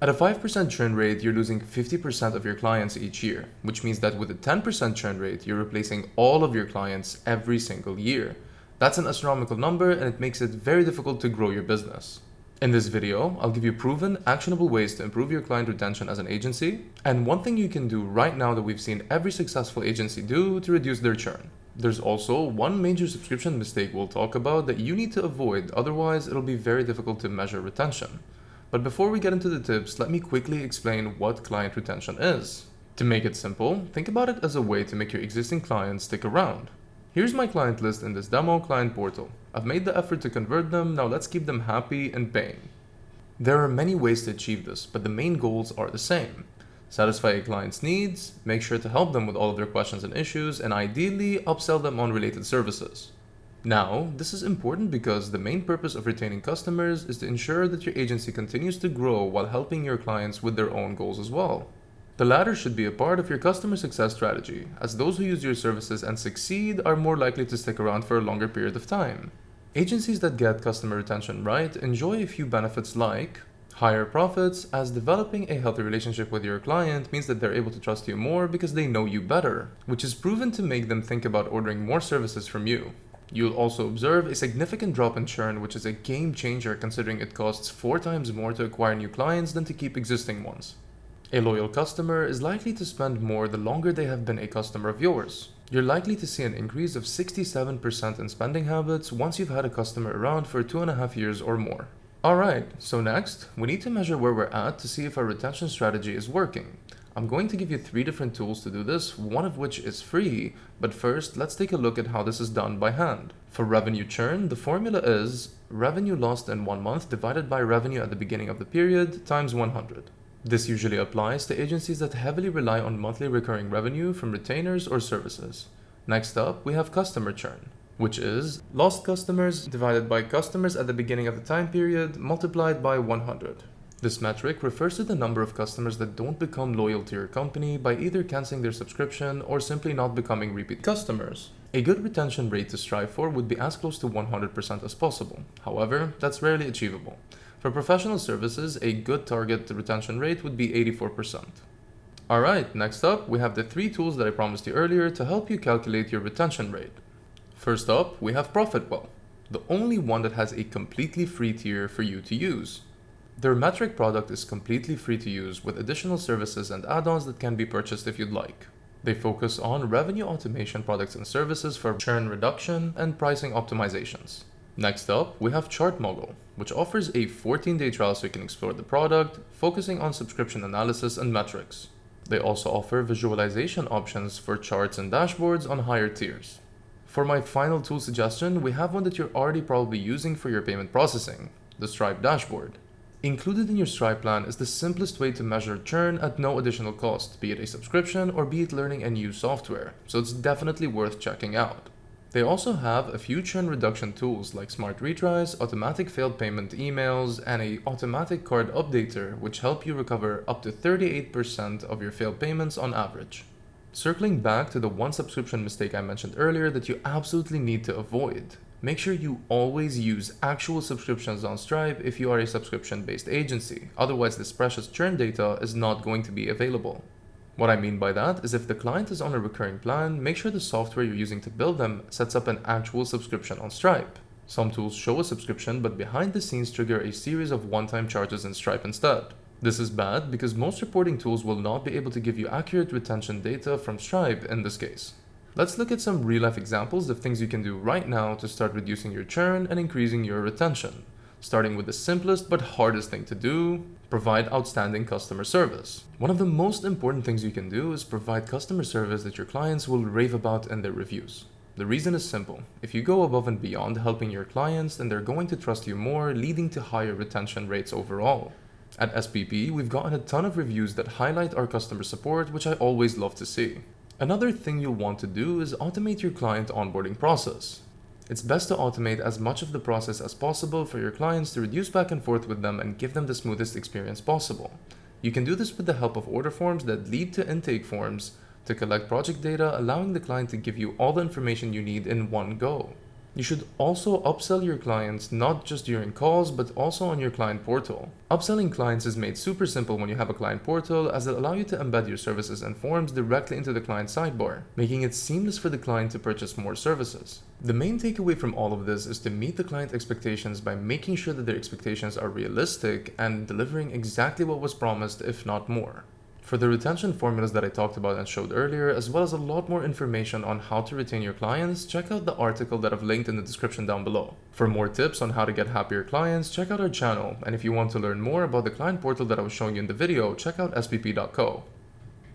At a 5% churn rate, you're losing 50% of your clients each year, which means that with a 10% churn rate, you're replacing all of your clients every single year. That's an astronomical number, and it makes it very difficult to grow your business. In this video, I'll give you proven, actionable ways to improve your client retention as an agency, and one thing you can do right now that we've seen every successful agency do to reduce their churn. There's also one major subscription mistake we'll talk about that you need to avoid, otherwise it'll be very difficult to measure retention. But before we get into the tips, let me quickly explain what client retention is. To make it simple, think about it as a way to make your existing clients stick around. Here's my client list in this demo client portal. I've made the effort to convert them, now let's keep them happy and paying. There are many ways to achieve this, but the main goals are the same. Satisfy a client's needs, make sure to help them with all of their questions and issues, and ideally upsell them on related services. Now, this is important because the main purpose of retaining customers is to ensure that your agency continues to grow while helping your clients with their own goals as well. The latter should be a part of your customer success strategy, as those who use your services and succeed are more likely to stick around for a longer period of time. Agencies that get customer retention right enjoy a few benefits like higher profits, as developing a healthy relationship with your client means that they're able to trust you more because they know you better, which is proven to make them think about ordering more services from you. You'll also observe a significant drop in churn, which is a game changer considering it costs 4 times more to acquire new clients than to keep existing ones. A loyal customer is likely to spend more the longer they have been a customer of yours. You're likely to see an increase of 67% in spending habits once you've had a customer around for 2.5 years or more. Alright, so next, we need to measure where we're at to see if our retention strategy is working. I'm going to give you 3 different tools to do this, one of which is free, but first let's take a look at how this is done by hand. For revenue churn, the formula is revenue lost in 1 month divided by revenue at the beginning of the period times 100. This usually applies to agencies that heavily rely on monthly recurring revenue from retainers or services. Next up, we have customer churn, which is lost customers divided by customers at the beginning of the time period multiplied by 100. This metric refers to the number of customers that don't become loyal to your company by either canceling their subscription or simply not becoming repeat customers. A good retention rate to strive for would be as close to 100% as possible. However, that's rarely achievable. For professional services, a good target retention rate would be 84%. Alright, next up, we have the 3 tools that I promised you earlier to help you calculate your retention rate. First up, we have ProfitWell, the only one that has a completely free tier for you to use. Their metric product is completely free to use with additional services and add-ons that can be purchased if you'd like. They focus on revenue automation products and services for churn reduction and pricing optimizations. Next up, we have ChartMogul, which offers a 14-day trial so you can explore the product, focusing on subscription analysis and metrics. They also offer visualization options for charts and dashboards on higher tiers. For my final tool suggestion, we have one that you're already probably using for your payment processing, the Stripe dashboard. Included in your Stripe plan is the simplest way to measure churn at no additional cost, be it a subscription or be it learning a new software, so it's definitely worth checking out. They also have a few churn reduction tools like smart retries, automatic failed payment emails, and an automatic card updater which help you recover up to 38% of your failed payments on average. Circling back to the one subscription mistake I mentioned earlier that you absolutely need to avoid. Make sure you always use actual subscriptions on Stripe if you are a subscription-based agency, otherwise this precious churn data is not going to be available. What I mean by that is if the client is on a recurring plan, make sure the software you're using to build them sets up an actual subscription on Stripe. Some tools show a subscription but behind the scenes trigger a series of one-time charges in Stripe instead. This is bad because most reporting tools will not be able to give you accurate retention data from Stripe in this case. Let's look at some real-life examples of things you can do right now to start reducing your churn and increasing your retention. Starting with the simplest but hardest thing to do, provide outstanding customer service. One of the most important things you can do is provide customer service that your clients will rave about in their reviews. The reason is simple. If you go above and beyond helping your clients, then they're going to trust you more, leading to higher retention rates overall. At SPP, we've gotten a ton of reviews that highlight our customer support, which I always love to see. Another thing you'll want to do is automate your client onboarding process. It's best to automate as much of the process as possible for your clients to reduce back and forth with them and give them the smoothest experience possible. You can do this with the help of order forms that lead to intake forms to collect project data, allowing the client to give you all the information you need in one go. You should also upsell your clients not just during calls, but also on your client portal. Upselling clients is made super simple when you have a client portal, as it allows you to embed your services and forms directly into the client sidebar, making it seamless for the client to purchase more services. The main takeaway from all of this is to meet the client expectations by making sure that their expectations are realistic and delivering exactly what was promised, if not more. For the retention formulas that I talked about and showed earlier, as well as a lot more information on how to retain your clients, check out the article that I've linked in the description down below. For more tips on how to get happier clients, check out our channel, and if you want to learn more about the client portal that I was showing you in the video, check out spp.co.